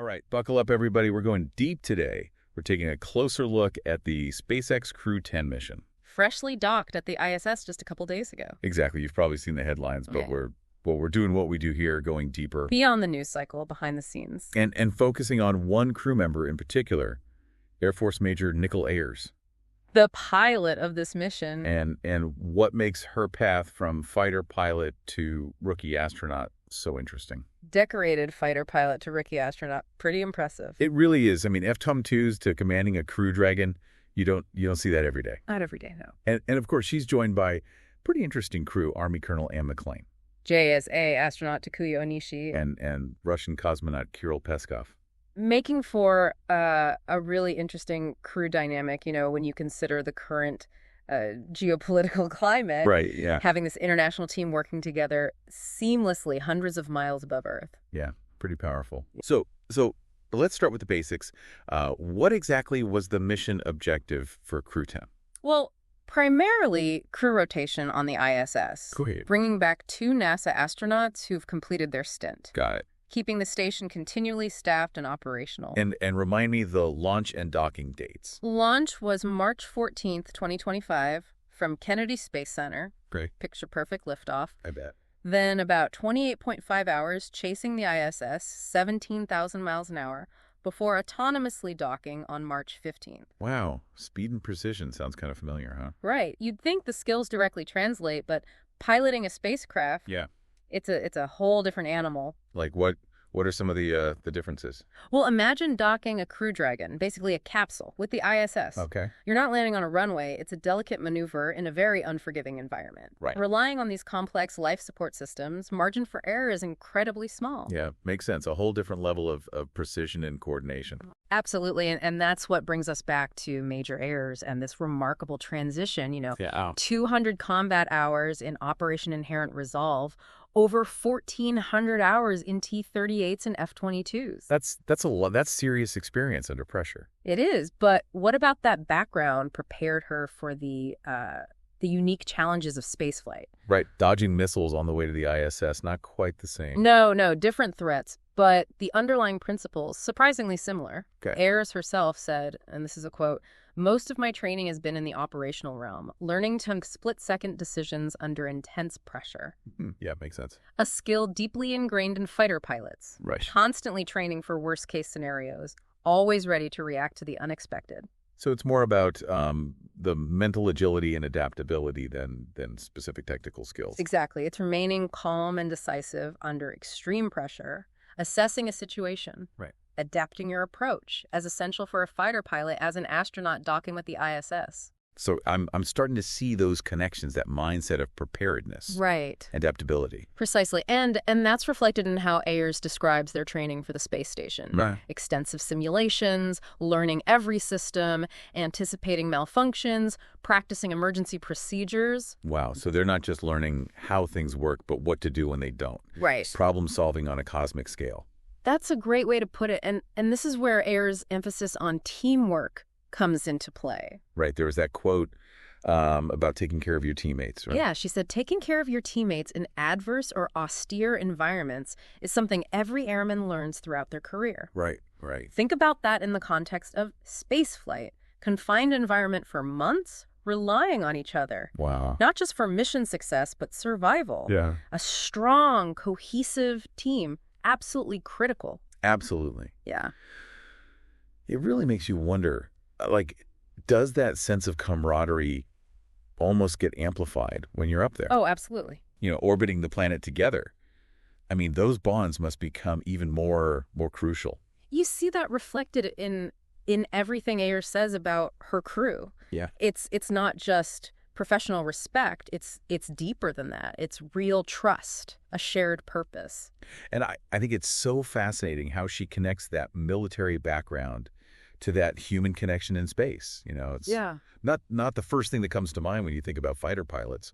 All right, buckle up, everybody. We're going deep today. We're taking a closer look at the SpaceX Crew 10 mission. Freshly docked at the ISS just a couple days ago. Exactly. You've probably seen the headlines, but we're doing what we do here, going deeper. Beyond the news cycle, behind the scenes. And focusing on one crew member in particular, Air Force Major Nicole Ayers. The pilot of this mission. And what makes her path from fighter pilot to rookie astronaut so interesting. Decorated fighter pilot to rookie astronaut. Pretty impressive. It really is. I mean, FTOM-2s to commanding a Crew Dragon, you don't see that every day. Not every day, no. And of course, she's joined by pretty interesting crew, Army Colonel Anne McClain. JSA astronaut Takuya Onishi. And Russian cosmonaut Kirill Peskov. Making for a really interesting crew dynamic, when you consider the current geopolitical climate. Right, yeah. Having this international team working together seamlessly hundreds of miles above Earth. Yeah, pretty powerful. So let's start with the basics. What exactly was the mission objective for Crew 10? Well, primarily crew rotation on the ISS. Go ahead. Bringing back 2 NASA astronauts who've completed their stint. Got it. Keeping the station continually staffed and operational. And remind me the launch and docking dates. Launch was March 14th, 2025, from Kennedy Space Center. Great. Picture-perfect liftoff. I bet. Then about 28.5 hours chasing the ISS, 17,000 miles an hour, before autonomously docking on March 15th. Wow. Speed and precision sounds kind of familiar, huh? Right. You'd think the skills directly translate, but piloting a spacecraft... Yeah. It's a whole different animal. Like what are some of the differences? Well, imagine docking a Crew Dragon, basically a capsule, with the ISS. Okay. You're not landing on a runway. It's a delicate maneuver in a very unforgiving environment. Right. Relying on these complex life support systems, margin for error is incredibly small. Yeah, makes sense. A whole different level of precision and coordination. Absolutely, and that's what brings us back to Major Ayers and this remarkable transition, 200 combat hours in Operation Inherent Resolve, over 1,400 hours in T-38s and F-22s. That's a lot. That's serious experience under pressure. It is, but what about that background prepared her for the unique challenges of spaceflight? Right, dodging missiles on the way to the ISS, not quite the same. No, different threats, but the underlying principles surprisingly similar. Okay. Ayers herself said, and this is a quote, "Most of my training has been in the operational realm, learning to make split-second decisions under intense pressure." Yeah, makes sense. A skill deeply ingrained in fighter pilots. Right. Constantly training for worst-case scenarios, always ready to react to the unexpected. So it's more about the mental agility and adaptability than specific technical skills. Exactly. It's remaining calm and decisive under extreme pressure, assessing a situation. Right. Adapting your approach, as essential for a fighter pilot as an astronaut docking with the ISS. So I'm starting to see those connections, that mindset of preparedness. Right. Adaptability. Precisely. And that's reflected in how Ayers describes their training for the space station. Right. Extensive simulations, learning every system, anticipating malfunctions, practicing emergency procedures. Wow. So they're not just learning how things work, but what to do when they don't. Right. Problem solving on a cosmic scale. That's a great way to put it. And this is where Ayers' emphasis on teamwork comes into play. Right. There was that quote about taking care of your teammates, right? Yeah, she said, taking care of your teammates in adverse or austere environments is something every airman learns throughout their career. Right. Think about that in the context of spaceflight. Confined environment for months, relying on each other. Wow. Not just for mission success, but survival. Yeah. A strong, cohesive team, absolutely critical. Absolutely. Yeah. It really makes you wonder, does that sense of camaraderie almost get amplified when you're up there? Oh, absolutely. Orbiting the planet together. I mean, those bonds must become even more crucial. You see that reflected in everything Ayers says about her crew. Yeah. It's not just professional respect. It's deeper than that. It's real trust, a shared purpose. And I think it's so fascinating how she connects that military background to that human connection in space. It's not the first thing that comes to mind when you think about fighter pilots,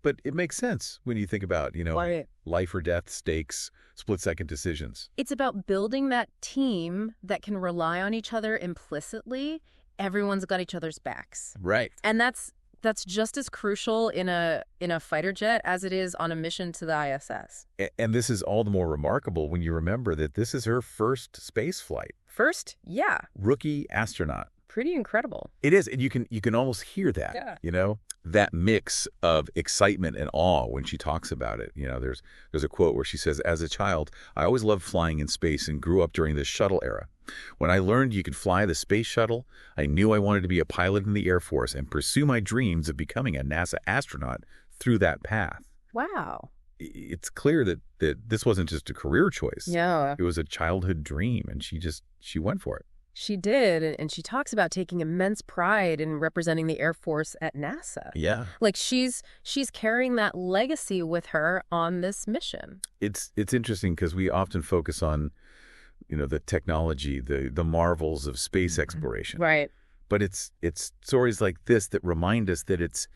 but it makes sense when you think about, Right. life or death stakes, split-second decisions. It's about building that team that can rely on each other implicitly. Everyone's got each other's backs. Right. And that's that's just as crucial in a fighter jet as it is on a mission to the ISS. And this is all the more remarkable when you remember that this is her first space flight. First? Yeah. Rookie astronaut. Pretty incredible. It is, and you can almost hear that, that mix of excitement and awe when she talks about it. There's a quote where she says, "As a child, I always loved flying in space and grew up during the shuttle era. When I learned you could fly the space shuttle, I knew I wanted to be a pilot in the Air Force and pursue my dreams of becoming a NASA astronaut through that path." Wow. It's clear that this wasn't just a career choice. Yeah. It was a childhood dream, and she went for it. She did, and she talks about taking immense pride in representing the Air Force at NASA. Yeah. Like she's carrying that legacy with her on this mission. It's interesting because we often focus on, the technology, the marvels of space exploration. Right. But it's stories like this that remind us that it's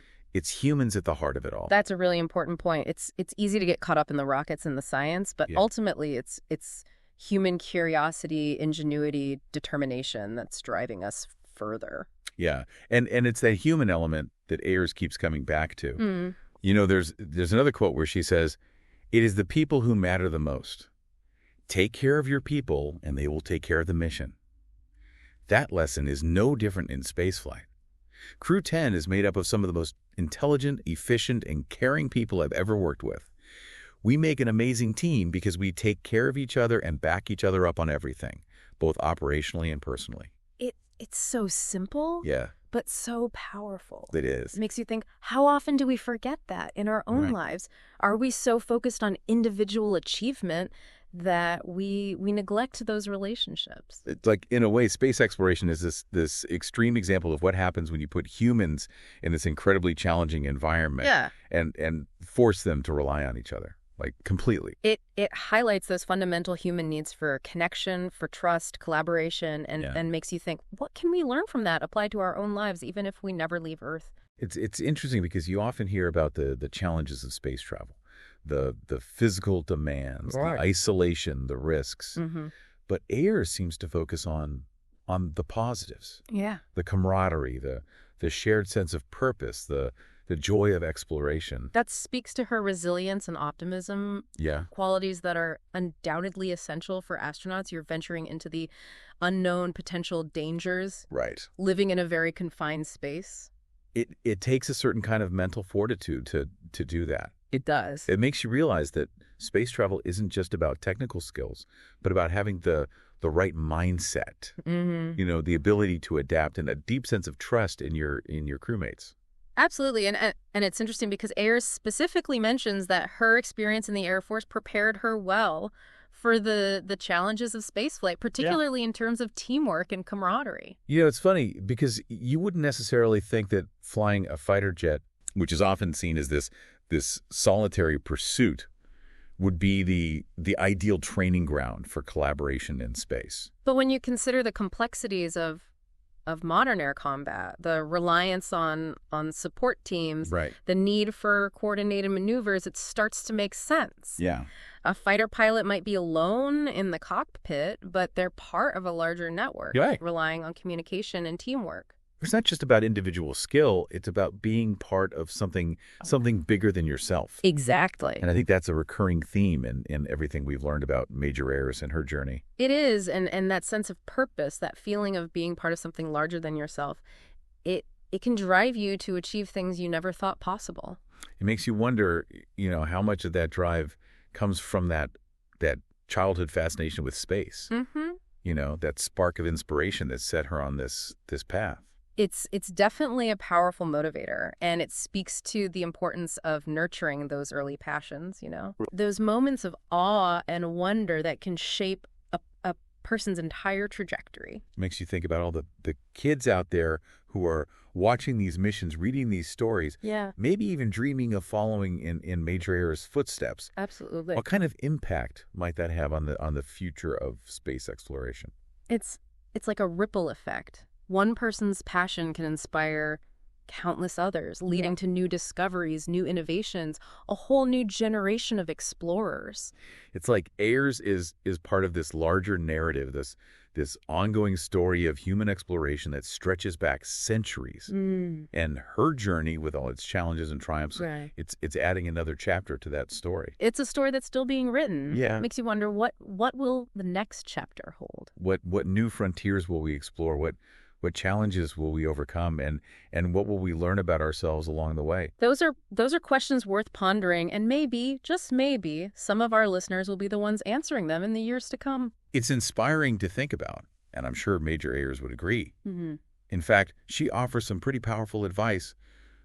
humans at the heart of it all. That's a really important point. It's easy to get caught up in the rockets and the science, but ultimately it's human curiosity, ingenuity, determination that's driving us further. Yeah. And it's that human element that Ayers keeps coming back to. There's another quote where she says, "It is the people who matter the most. Take care of your people and they will take care of the mission." That lesson is no different in spaceflight. Crew 10 is made up of some of the most intelligent, efficient, and caring people I've ever worked with. We make an amazing team because we take care of each other and back each other up on everything, both operationally and personally. It's so simple, but so powerful. It is. It makes you think, how often do we forget that in our own lives? Are we so focused on individual achievement that we neglect those relationships? It's like, in a way, space exploration is this extreme example of what happens when you put humans in this incredibly challenging environment and force them to rely on each other. Like, completely. It highlights those fundamental human needs for connection, for trust, collaboration, and makes you think, what can we learn from that applied to our own lives, even if we never leave Earth? It's interesting because you often hear about the challenges of space travel, the physical demands, the isolation, the risks. Mm-hmm. But Ayers seems to focus on the positives. Yeah. The camaraderie, the shared sense of purpose, the joy of exploration. That speaks to her resilience and optimism. Yeah. Qualities that are undoubtedly essential for astronauts. You're venturing into the unknown potential dangers. Right. Living in a very confined space. It takes a certain kind of mental fortitude to do that. It does. It makes you realize that space travel isn't just about technical skills, but about having the right mindset. Mm-hmm. The ability to adapt and a deep sense of trust in your crewmates. Absolutely. And it's interesting because Ayers specifically mentions that her experience in the Air Force prepared her well for the challenges of spaceflight, particularly in terms of teamwork and camaraderie. It's funny because you wouldn't necessarily think that flying a fighter jet, which is often seen as this solitary pursuit, would be the ideal training ground for collaboration in space. But when you consider the complexities of modern air combat, the reliance on support teams, the need for coordinated maneuvers, it starts to make sense. Yeah. A fighter pilot might be alone in the cockpit, but they're part of a larger network, relying on communication and teamwork. It's not just about individual skill. It's about being part of something bigger than yourself. Exactly. And I think that's a recurring theme in everything we've learned about Major Ayers and her journey. It is. And that sense of purpose, that feeling of being part of something larger than yourself, it can drive you to achieve things you never thought possible. It makes you wonder, how much of that drive comes from that childhood fascination with space. Mm-hmm. That spark of inspiration that set her on this path. It's definitely a powerful motivator, and it speaks to the importance of nurturing those early passions, Those moments of awe and wonder that can shape a person's entire trajectory. It makes you think about all the kids out there who are watching these missions, reading these stories, maybe even dreaming of following in Major Ayers' footsteps. Absolutely. What kind of impact might that have on the future of space exploration? It's like a ripple effect. One person's passion can inspire countless others, leading to new discoveries, new innovations, a whole new generation of explorers. It's like Ayers is part of this larger narrative, this ongoing story of human exploration that stretches back centuries. And her journey, with all its challenges and triumphs, it's adding another chapter to that story. It's a story that's still being written. Yeah. It makes you wonder, what will the next chapter hold? What new frontiers will we explore? What challenges will we overcome, and what will we learn about ourselves along the way? Those are questions worth pondering, and maybe, just maybe, some of our listeners will be the ones answering them in the years to come. It's inspiring to think about, and I'm sure Major Ayers would agree. Mm-hmm. In fact, she offers some pretty powerful advice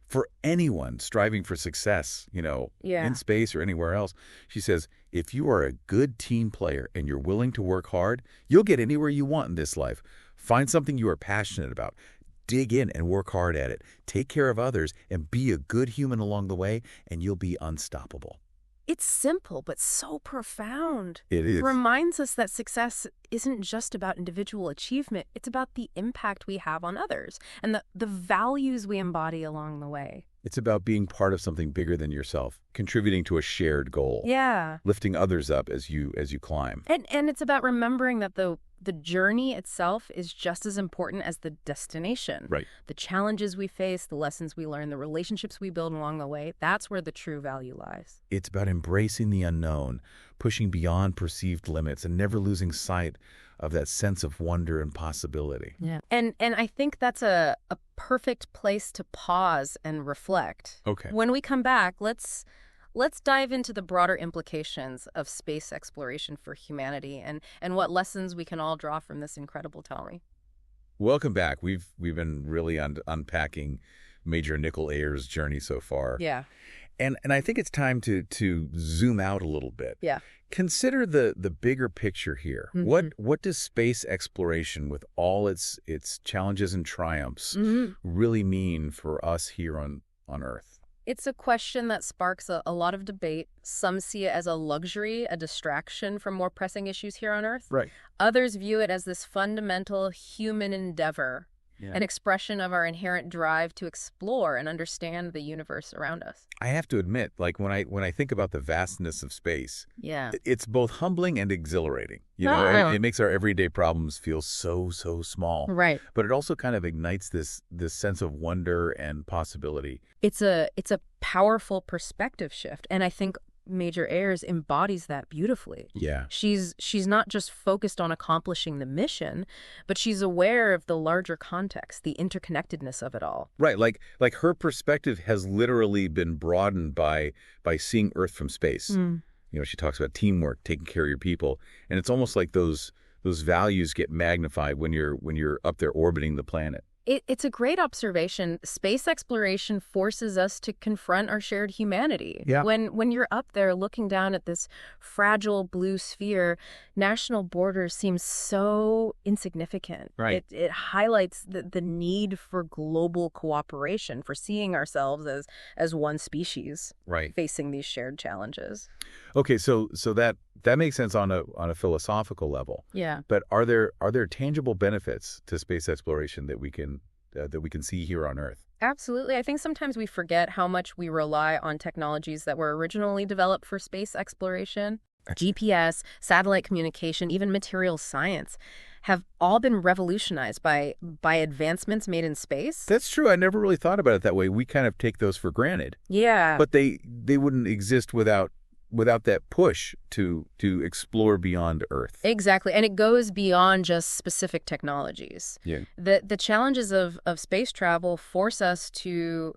for anyone striving for success, in space or anywhere else. She says, if you are a good team player and you're willing to work hard, you'll get anywhere you want in this life. Find something you are passionate about. Dig in and work hard at it. Take care of others and be a good human along the way, and you'll be unstoppable. It's simple, but so profound. It is. It reminds us that success isn't just about individual achievement. It's about the impact we have on others and the values we embody along the way. It's about being part of something bigger than yourself, contributing to a shared goal. Yeah. Lifting others up as you climb. And it's about remembering that the journey itself is just as important as the destination. Right. The challenges we face, the lessons we learn, the relationships we build along the way, that's where the true value lies. It's about embracing the unknown, pushing beyond perceived limits, and never losing sight of that sense of wonder and possibility. Yeah. And I think that's a perfect place to pause and reflect. Okay. When we come back, let's dive into the broader implications of space exploration for humanity and what lessons we can all draw from this incredible Tommy. Welcome back. We've been really unpacking Major Nicol Ayers' journey so far. Yeah. And I think it's time to zoom out a little bit. Yeah. Consider the bigger picture here. Mm-hmm. What does space exploration, with all its challenges and triumphs, really mean for us here on Earth? It's a question that sparks a lot of debate. Some see it as a luxury, a distraction from more pressing issues here on Earth. Right. Others view it as this fundamental human endeavor, an expression of our inherent drive to explore and understand the universe around us. I have to admit, like when I think about the vastness of space, yeah, it's both humbling and exhilarating. It makes our everyday problems feel so small. Right. But it also kind of ignites this sense of wonder and possibility. It's a powerful perspective shift, and I think Major Ayers embodies that beautifully. Yeah. She's not just focused on accomplishing the mission, but she's aware of the larger context, the interconnectedness of it all. Right. Like her perspective has literally been broadened by seeing Earth from space. She talks about teamwork, taking care of your people, and it's almost like those values get magnified when you're up there orbiting the planet. It's a great observation. Space exploration forces us to confront our shared humanity. Yeah. When you're up there looking down at this fragile blue sphere, national borders seem so insignificant. Right. It highlights the need for global cooperation, for seeing ourselves as one species, right, facing these shared challenges. Okay, so that makes sense on a philosophical level. Yeah. But are there tangible benefits to space exploration that we can see here on Earth? Absolutely. I think sometimes we forget how much we rely on technologies that were originally developed for space exploration. GPS, satellite communication, even material science have all been revolutionized by advancements made in space. That's true. I never really thought about it that way. We kind of take those for granted. Yeah. But they wouldn't exist without that push to explore beyond Earth. Exactly. And it goes beyond just specific technologies. Yeah. The challenges of space travel force us to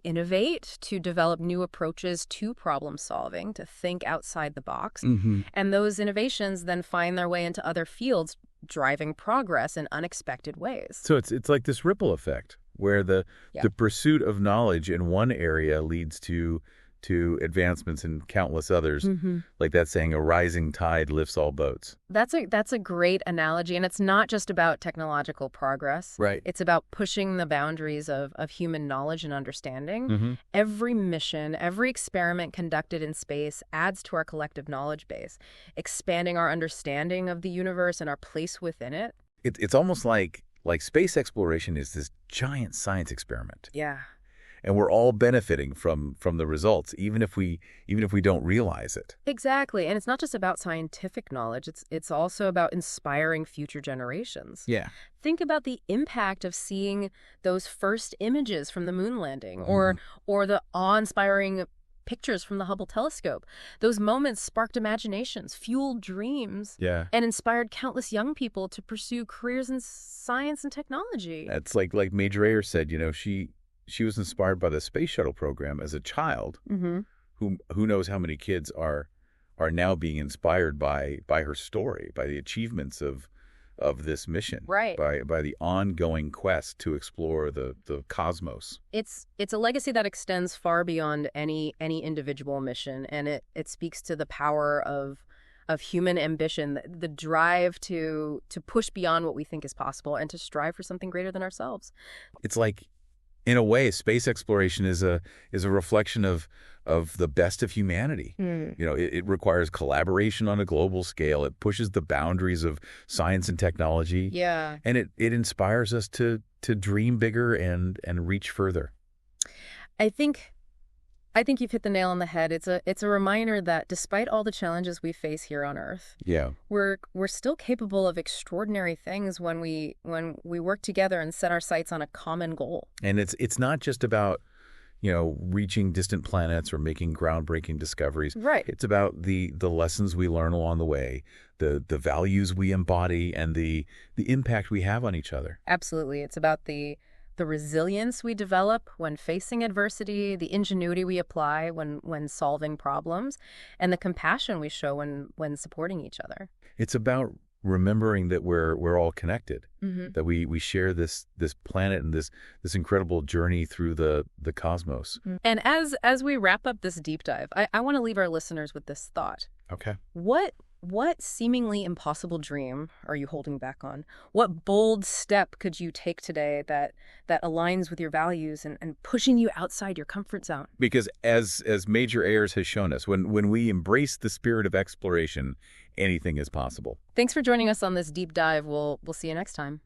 innovate, to develop new approaches to problem solving, to think outside the box. Mm-hmm. And those innovations then find their way into other fields, driving progress in unexpected ways. So it's like this ripple effect where the pursuit of knowledge in one area leads to advancements in countless others. Mm-hmm. Like that saying, a rising tide lifts all boats. That's a great analogy. And it's not just about technological progress. Right. It's about pushing the boundaries of human knowledge and understanding. Mm-hmm. Every mission, every experiment conducted in space adds to our collective knowledge base, expanding our understanding of the universe and our place within it. It's almost like Like space exploration is this giant science experiment. Yeah. And we're all benefiting from the results, even if we don't realize it. Exactly. And it's not just about scientific knowledge. It's also about inspiring future generations. Yeah. Think about the impact of seeing those first images from the moon landing or the awe-inspiring pictures from the Hubble telescope. Those moments sparked imaginations, fueled dreams, and inspired countless young people to pursue careers in science and technology. That's like Major Ayers said, she was inspired by the space shuttle program as a child. Who knows how many kids are now being inspired by her story, by the achievements of this mission, right? By the ongoing quest to explore the cosmos. It's a legacy that extends far beyond any individual mission, and it speaks to the power of human ambition, the drive to push beyond what we think is possible and to strive for something greater than ourselves. It's like, in a way, space exploration is a reflection of the best of humanity. It requires collaboration on a global scale. It pushes the boundaries of science and technology. Yeah. And it inspires us to dream bigger and reach further. I think you've hit the nail on the head. It's a reminder that despite all the challenges we face here on Earth, we're still capable of extraordinary things when we work together and set our sights on a common goal. And it's not just about reaching distant planets or making groundbreaking discoveries. Right. It's about the lessons we learn along the way, the values we embody, and the impact we have on each other. Absolutely. It's about the resilience we develop when facing adversity, the ingenuity we apply when solving problems, and the compassion we show when supporting each other. It's about remembering that we're all connected, that we share this planet and this incredible journey through the cosmos. And as we wrap up this deep dive, I want to leave our listeners with this thought. Okay. What seemingly impossible dream are you holding back on? What bold step could you take today that aligns with your values and pushing you outside your comfort zone? Because as Major Ayers has shown us, when we embrace the spirit of exploration, anything is possible. Thanks for joining us on this deep dive. We'll see you next time.